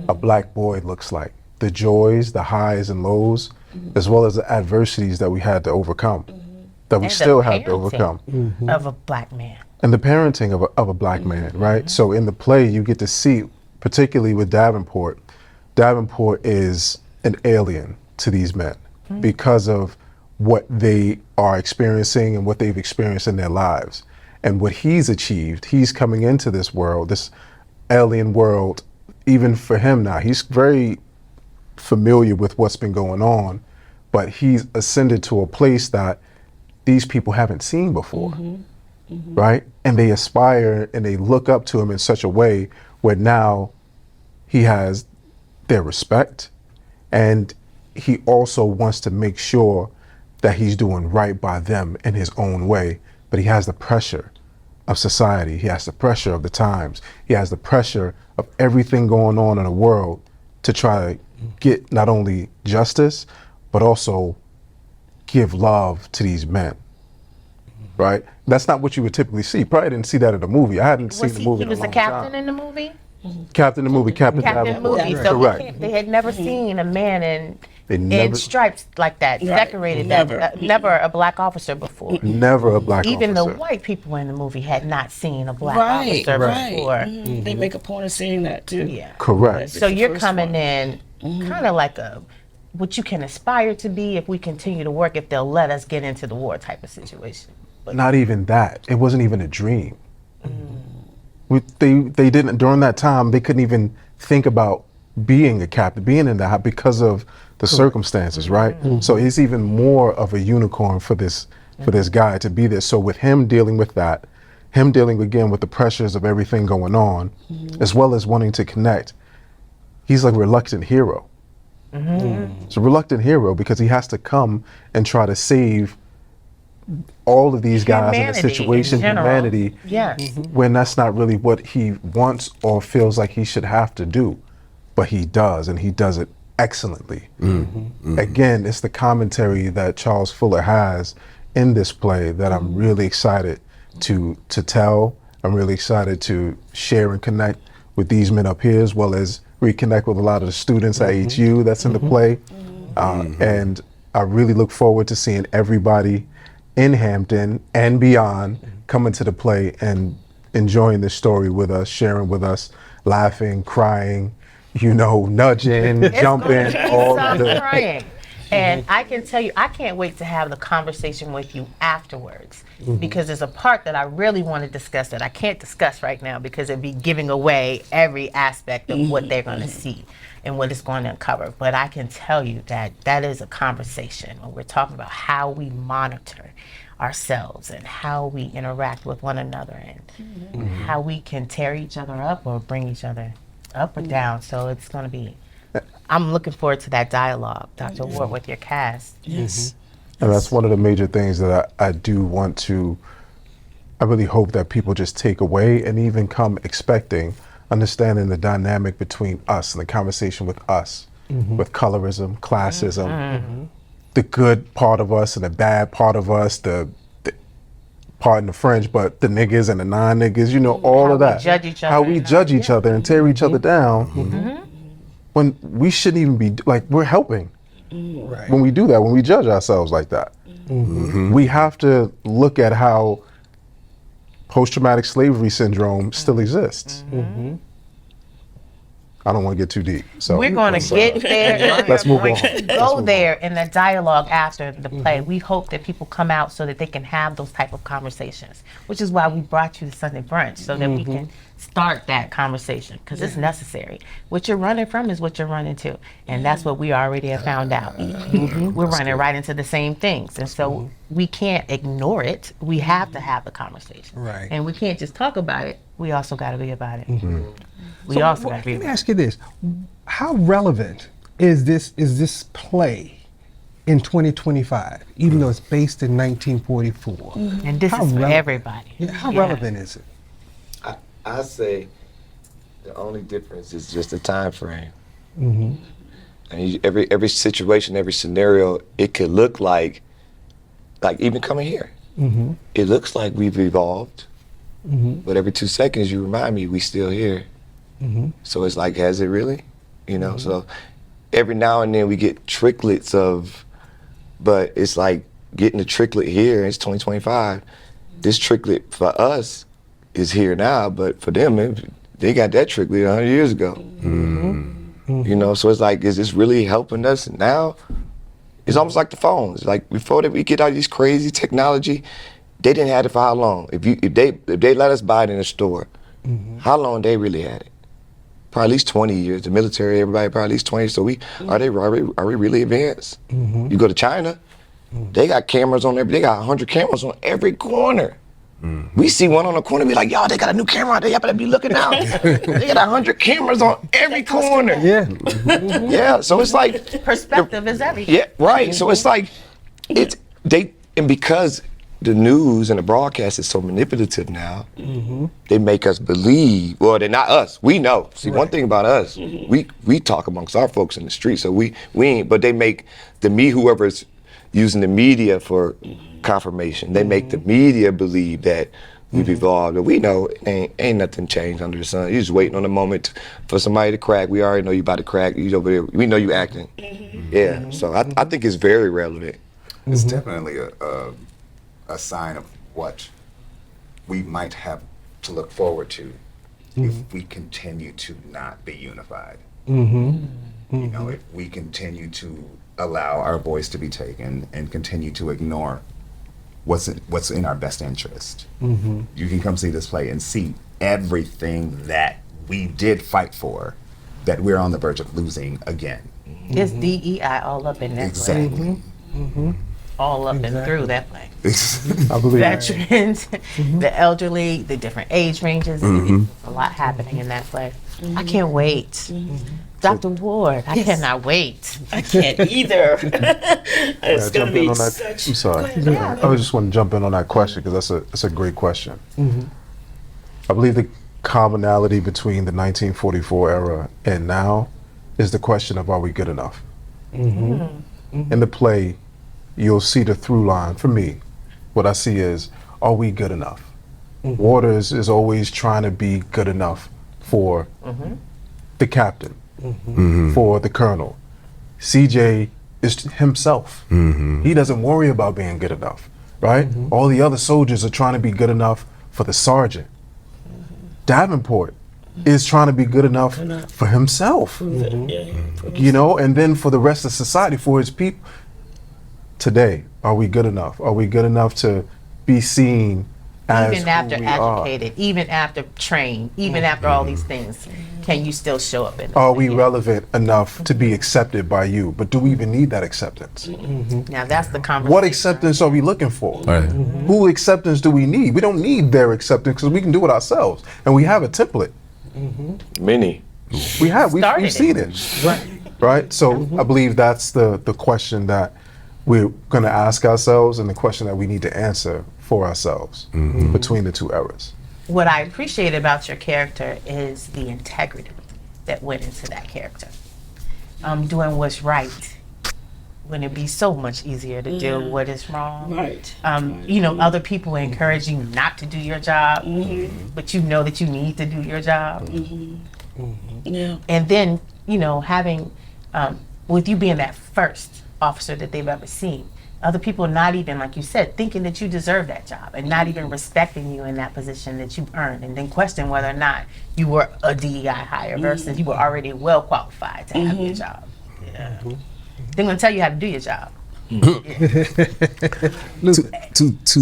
a black boy looks like, the joys, the highs and lows, as well as the adversities that we had to overcome, that we And the still have to parenting overcome. of a black man. And the parenting of a black man, right? So in the play, you get to see, particularly with Davenport, Davenport is an alien to these men because of what they are experiencing and what they've experienced in their lives. And what he's achieved, he's coming into this world, this alien world, even for him now. He's very familiar with what's been going on, but he's ascended to a place that these people haven't seen before. Right? And they aspire and they look up to him in such a way where now he has their respect, and he also wants to make sure that he's doing right by them in his own way. But he has the pressure of society, he has the pressure of the times, he has the pressure of everything going on in the world to try to get not only justice, but also give love to these men. Right? That's not what you would typically see. Probably didn't see that in the movie. I hadn't seen the movie He in a was the long captain time. in the movie? Captain in the movie, Captain Captain in the Davenport. movie. So Correct. they had never seen a man They in never, stripes like that, decorated Never. that. Never a black officer before. never a black Even the officer. white people in the movie had not seen a black Right, officer right. before. They make a point of saying that too. Yeah. Correct. So the you're first coming one. in kind of like what you can aspire to be if we continue to work, if they'll let us get into the war type of situation. Not even that. It wasn't even a dream. They didn't, during that time, they couldn't even think about being a captain, being in that because of the circumstances, right? So it's even more of a unicorn for this guy to be there. So with him dealing with that, him dealing again with the pressures of everything going on, as well as wanting to connect, he's like a reluctant hero. It's a reluctant hero because he has to come and try to save all of these guys in a Humanity in situation, general. humanity, Yes. when that's not really what he wants or feels like he should have to do. But he does, and he does it excellently. Again, it's the commentary that Charles Fuller has in this play that I'm really excited to tell. I'm really excited to share and connect with these men up here, as well as reconnect with a lot of the students at HU that's in the play. And I really look forward to seeing everybody in Hampton and beyond coming to the play and enjoying this story with us, sharing with us, laughing, crying, nudging, jumping, all of the. Crying. And I can tell you, I can't wait to have the conversation with you afterwards because there's a part that I really want to discuss that I can't discuss right now because it'd be giving away every aspect of what they're going to see and what it's going to uncover. But I can tell you that that is a conversation when we're talking about how we monitor ourselves and how we interact with one another and how we can tear each other up or bring each other up or down. So it's going to be, I'm looking forward to that dialogue, Dr. Ward, with your cast. Yes. And that's one of the major things that I do want to, I really hope that people just take away and even come expecting, understanding the dynamic between us and the conversation with us, with colorism, classism, the good part of us and the bad part of us, the pardon the French, but the niggas and the non-niggas, all How of we that. judge each other How we and judge each other and tear each other down when we shouldn't even be, like, we're helping. Right. when we do that, when we judge ourselves like that. We have to look at how post-traumatic slavery syndrome still exists. I don't want to get too deep. So We're going to get there. Let's move We're on. going to go there in the dialogue after the play. We hope that people come out so that they can have those type of conversations, which is why we brought you to Sunday Brunch, so that we can start that conversation, because it's necessary. What you're running from is what you're running to, and that's what we already have found out. We're running right into the same things, and so we can't ignore it. We have to have the conversation. Right. And we can't just talk about it. We also got to be about it. We So, also got well, to be let me about it. ask you this: how relevant is this play in 2025? Even though it's based in 1944, And this How is for relevant- everybody. yeah, how Yeah. relevant is it? I say the only difference is just the time frame. And every situation, every scenario, it could look like even coming here, it looks like we've evolved. But every 2 seconds, you remind me we still here. So it's like, has it really? You know. So every now and then we get tricklets of, but it's like getting a tricklet here. It's 2025. This tricklet for us is here now, but for them, they got that tricklet 100 years ago. You know, so it's like, is this really helping us now? It's almost like the phones. Like before that we get all these crazy technology, they didn't have it for how long? If they let us buy it in a store, how long they really had it? Probably at least 20 years. The military, everybody probably at least 20. So are we really advanced? You go to China, they got cameras on they got 100 cameras on every corner. We see one on the corner, be like, y'all, they got a new camera out there, y'all better be looking out. They got 100 cameras on every corner. Yeah. Yeah, so it's like, Perspective is everything. yeah, right. So it's like, and because the news and the broadcast is so manipulative now, they make us believe, well, they're not us, we know. See, one thing about us, we talk amongst our folks in the street, so we ain't, but they make whoever's using the media for confirmation, they make the media believe that we've evolved, and we know ain't nothing changed under the sun. You're just waiting on the moment for somebody to crack. We already know you about to crack. You over there. We know you acting. Yeah, so I think it's very relevant. It's definitely a sign of what we might have to look forward to if we continue to not be unified. You know, if we continue to allow our voice to be taken and continue to ignore what's in our best interest. You can come see this play and see everything that we did fight for, that we're on the verge of losing again. It's DEI all up in that play. Exactly. All up and through that play. I believe that. Veterans, the elderly, the different age ranges. A lot happening in that play. I can't wait. Dr. Ward, I cannot wait. I can't either. It's going to be such. I'm sorry. I just want to jump in on that question because that's a great question. I believe the commonality between the 1944 era and now is the question of, are we good enough? In the play, you'll see the through line. For me, what I see is, are we good enough? Waters is always trying to be good enough for the captain, for the colonel. CJ is himself. He doesn't worry about being good enough, right? All the other soldiers are trying to be good enough for the sergeant. Davenport is trying to be good enough for himself, you know, and then for the rest of society, for his people. Today, are we good enough? Are we good enough to be seen as Even after who we are? educated, even after trained, even after all these things, can you still show up in Are we relevant enough to be accepted by you? But do we even need that acceptance? Now that's the conversation. What acceptance are we looking for? Who acceptance do we need? We don't need their acceptance because we can do it ourselves. And we have a template. Many. We've seen it. Right? So I believe that's the question that we're going to ask ourselves and the question that we need to answer for ourselves between the two eras. What I appreciate about your character is the integrity that went into that character. Doing what's right. Wouldn't it be so much easier to do what is wrong? Right. You know, other people encourage you not to do your job, but you know that you need to do your job. Yeah. And then, you know, having with you being that first officer that they've ever seen, other people not even, like you said, thinking that you deserve that job and not even respecting you in that position that you've earned, and then question whether or not you were a DEI hire versus you were already well qualified to have your job. Yeah. They're going to tell you how to do your job. Two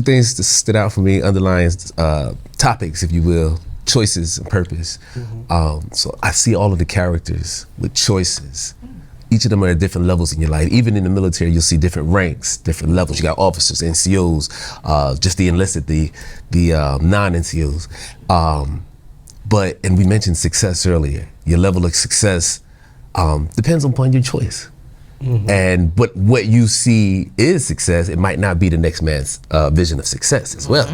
things that stood out for me, underlying topics, if you will, choices and purpose. So I see all of the characters with choices. Each of them are at different levels in your life. Even in the military, you'll see different ranks, different levels. You got officers, NCOs, just the enlisted, the non-NCOs. And we mentioned success earlier. Your level of success depends upon your choice. But what you see is success. It might not be the next man's vision of success as well.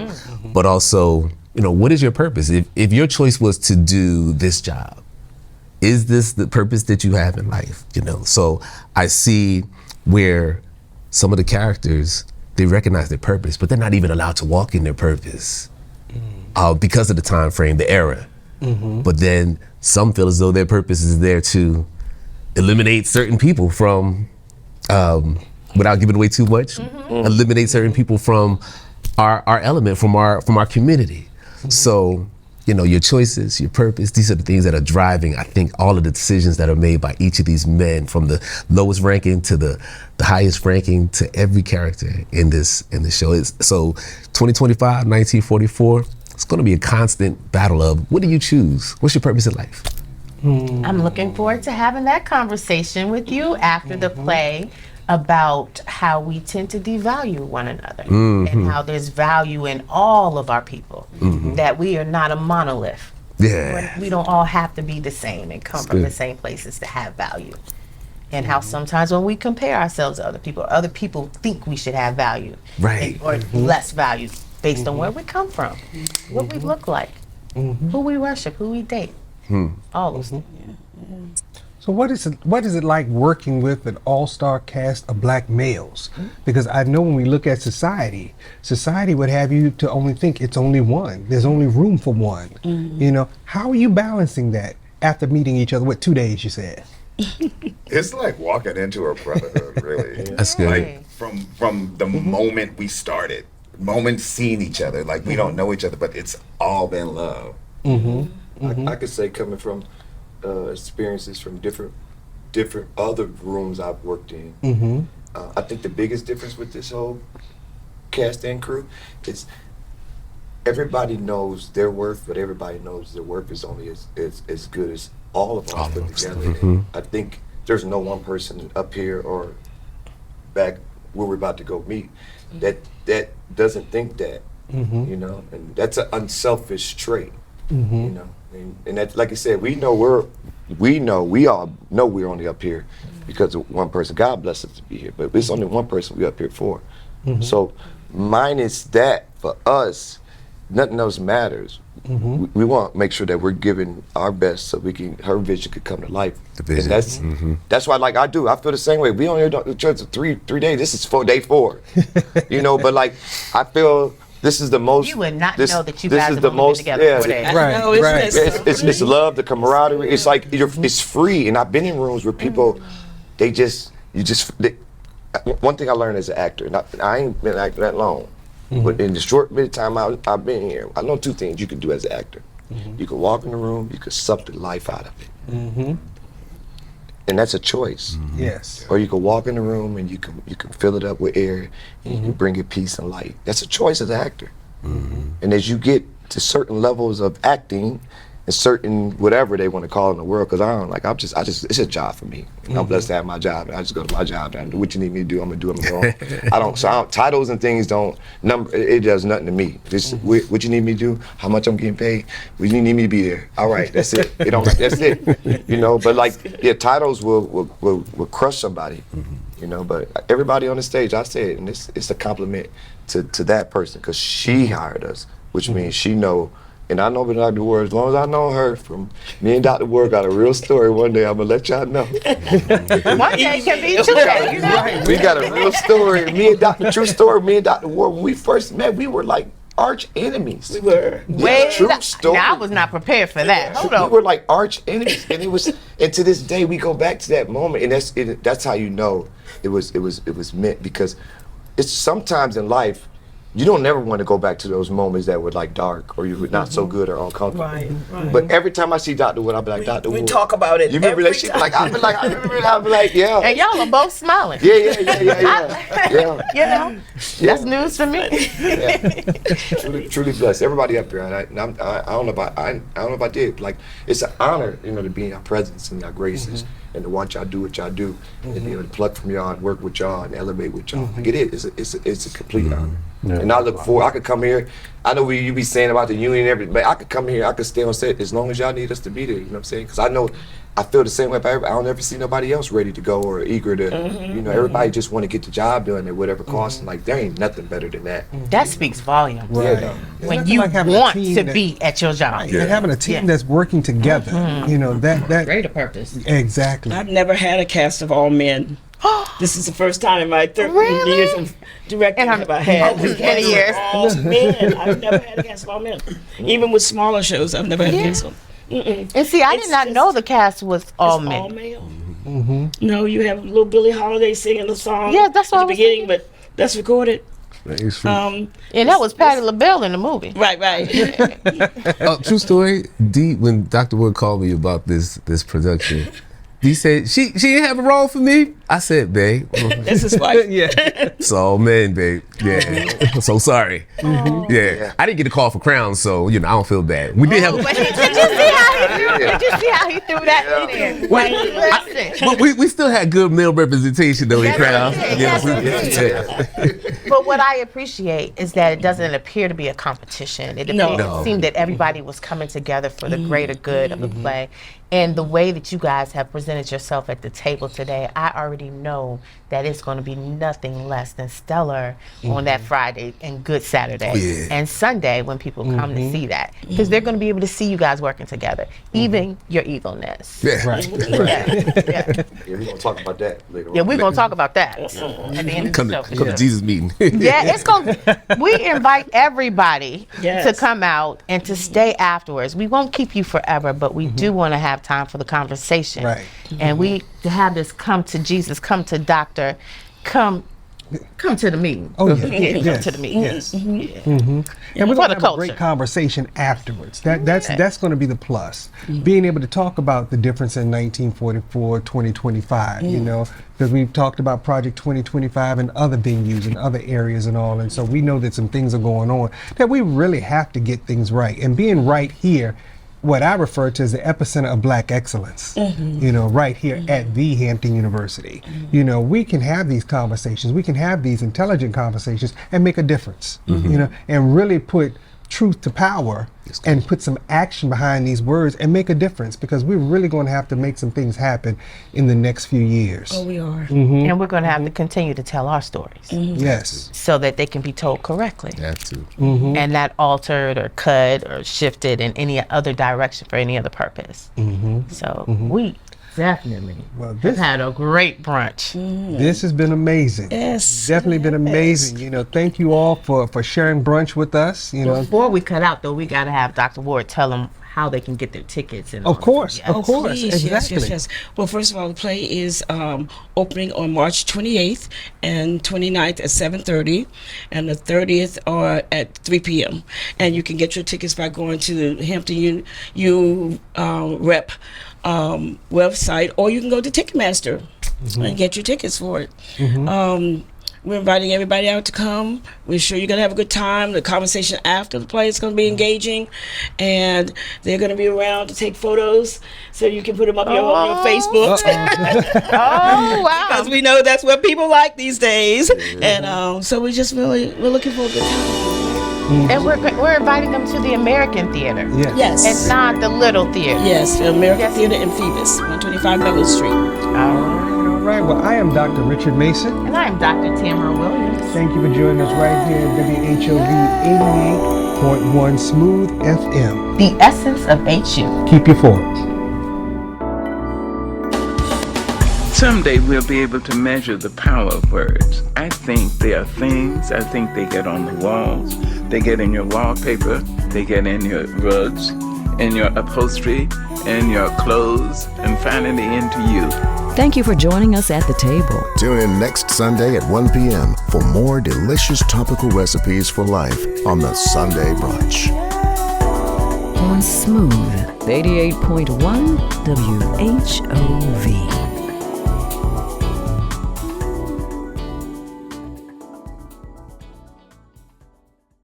But also, what is your purpose? If your choice was to do this job, is this the purpose that you have in life? So I see where some of the characters, they recognize their purpose, but they're not even allowed to walk in their purpose because of the time frame, the era. But then some feel as though their purpose is there to eliminate certain people from, without giving away too much, eliminate certain people from our element, from our community. So, your choices, your purpose, these are the things that are driving, I think, all of the decisions that are made by each of these men, from the lowest ranking to the highest ranking, to every character in this show. So 2025, 1944, it's going to be a constant battle of, what do you choose? What's your purpose in life? I'm looking forward to having that conversation with you after the play about how we tend to devalue one another and how there's value in all of our people, that we are not a monolith. Yeah. We don't all have to be the same and come from the same places to have value. And how sometimes when we compare ourselves to other people think we should have value, right, or less value based on where we come from, what we look like, who we worship, who we date, all those things. So what is it like working with an all-star cast of black males? Because I know when we look at society would have you to only think it's only one. There's only room for one. How are you balancing that after meeting each other? 2 days you said? It's like walking into a brotherhood, really. That's good. Like from the moment we started, seeing each other, like we don't know each other, but it's all been love. I could say, coming from experiences from different other rooms I've worked in. I think the biggest difference with this whole cast and crew is everybody knows their worth, but everybody knows their work is only as good as all of us put together. And I think there's no one person up here or back where we're about to go meet that doesn't think that, and that's an unselfish trait, And that's, like I said, we all know we're only up here because of one person. God bless us to be here, but it's only one person we're up here for. So minus that, for us, nothing else matters. We want to make sure that we're giving our best so her vision could come to life. The vision. And that's why, like I feel the same way. We only done the church for three days. This is day 4. But like I feel. This is the most. You would not know that you guys have only been together 4 days. Right. It's love, the camaraderie. It's like it's free. And I've been in rooms where people, one thing I learned as an actor, and I ain't been acting that long, but in the short bit of time I've been here, I know 2 things you can do as an actor. You can walk in the room, you can suck the life out of it. And that's a choice. Yes. Or you can walk in the room and you can fill it up with air and you can bring it peace and light. That's a choice as an actor. And as you get to certain levels of acting and certain whatever they want to call it in the world, because it's a job for me. And I'm blessed to have my job, and I just go to my job and do what you need me to do. I'm gonna do it. I'm going. Titles and things don't number. It does nothing to me. Just what you need me to do, how much I'm getting paid. When you need me to be there, all right, that's it. That's it. But like, titles will crush somebody. But everybody on the stage, I say it, and it's a compliment to that person, because she hired us, which means she know. And I know Dr. Ward, as long as I know her, from me and Dr. Ward got a real story. One day I'm gonna let y'all know. One day can be 2 days. We got a real story. True story. Me and Dr. Ward, when we first met, we were like arch enemies. We were. Wait, True story. now I was not prepared for that. Hold We on. were like arch enemies, and it was. And to this day, we go back to that moment, and that's how you know it was meant, because it's sometimes in life. You don't never want to go back to those moments that were like dark or you were not so good or uncomfortable. Right. But every time I see Dr. Wood, I'll be like, Dr. We Wood. talk about it. You remember every that shit? time. Like, I'll be like, yeah. And y'all are both smiling. Yeah. You know, that's news to me. Truly blessed. Everybody up here. I don't know if I did. Like, it's an honor, to be in your presence and your graces, and to watch y'all do what y'all do, and be able to pluck from y'all and work with y'all and elevate with y'all. Like, it is. It's a complete honor. Yeah. And I look forward. I could come here. I know you be saying about the union and everything, but I could come here. I could stay on set as long as y'all need us to be there. You know what I'm saying? Because I feel the same way about everybody. I don't ever see nobody else ready to go or eager to. Everybody just want to get the job done at whatever cost. And like, there ain't nothing better than that. That speaks volumes. Right. Yeah. When Nothing you like having a want team to that- be at your job. And having a team that's working together, that Greater purpose. exactly. I've never had a cast of all men. This is the first time in my 13 Really? years of directing And have I had over 20 years. all men. I've never had a cast of all men. Even with smaller shows, I've never had a cast of. And see, I did not know the cast was all It's men. all male. No, you have little Billie Holiday singing the song. Yeah, that's what at I the was beginning, but that's recorded. And that was Patti LaBelle in the movie. Right. True story. D, when Dr. Wood called me about this production, D said she didn't have a role for me. I said, babe, That's his wife. it's all men, babe. Yeah, so sorry. Yeah, I didn't get a call for Crown, so I don't feel bad. We did have. But did you see how he threw that in there? Listen. But we still had good male representation though in Crown. Yes, But what I appreciate is that it doesn't appear to be a competition. It seemed that everybody was coming together for the greater good of the play. And the way that you guys have presented yourself at the table today, I already know that it's going to be nothing less than stellar on that Friday and Good Saturday and Sunday when people come to see that. Because they're going to be able to see you guys working together, even your evilness. Yeah. Right. Yeah, we're gonna talk about that later on. Yeah, we're going to talk about that at the end of Come the to show. for come to sure. Jesus meeting. Yeah, it's going. We invite everybody Yes. to come out and to stay afterwards. We won't keep you forever, but we do want to have time for the conversation. Right. And we have this come to Jesus, come to Doctor, come to the meeting. Oh yeah, Yeah, come yes. to the meeting. Yes. Yeah. And we're For going the to have a great culture. conversation afterwards. That's going to be the plus. Being able to talk about the difference in 1944, 2025, because we've talked about Project 2025 and other venues and other areas and all. And so we know that some things are going on that we really have to get things right. And being right here, what I refer to as the epicenter of Black excellence, right here at the Hampton University. We can have these conversations, we can have these intelligent conversations and make a difference, and really put truth to power and put some action behind these words and make a difference, because we're really going to have to make some things happen in the next few years. Oh, we are. And we're going to have to continue to tell our stories Yes. so that they can be told correctly. Have to. And not altered or cut or shifted in any other direction for any other purpose. So we definitely Well, have this had a great brunch. this has been amazing. Yes. Definitely been amazing. Thank you all for sharing brunch with us. Before we cut out, though, we got to have Dr. Ward tell them how they can get their tickets. And all Of course, that. of course, Please, exactly. yes. Well, first of all, the play is opening on March 28th and 29th at 7:30, and the 30th are at 3 p.m. And you can get your tickets by going to the Hampton U Rep website, or you can go to Ticketmaster and get your tickets for it. We're inviting everybody out to come. We're sure you're going to have a good time. The conversation after the play is going to be engaging, and they're going to be around to take photos so you can put them up on your Facebook. Oh, wow. Because we know that's what people like these days. And so we're looking for a good time. And we're inviting them to the American Theater. Yes. Yes. And not the Little Theater. Yes, the American Yes. Theater in Phoebus, 125 Melville Street. All right. Well, I am Dr. Richard Mason. And I'm Dr. Tamara Williams. Thank you for joining us right here at WHOV 88.1 Smooth FM. The essence of HU. Keep you forward. Someday we'll be able to measure the power of words. I think they are things. I think they get on the walls. They get in your wallpaper, they get in your rugs, in your upholstery, in your clothes, and finally into you. Thank you for joining us at the table. Tune in next Sunday at 1 p.m. for more delicious topical recipes for life on the Sunday Brunch. On Smooth 88.1 WHOV.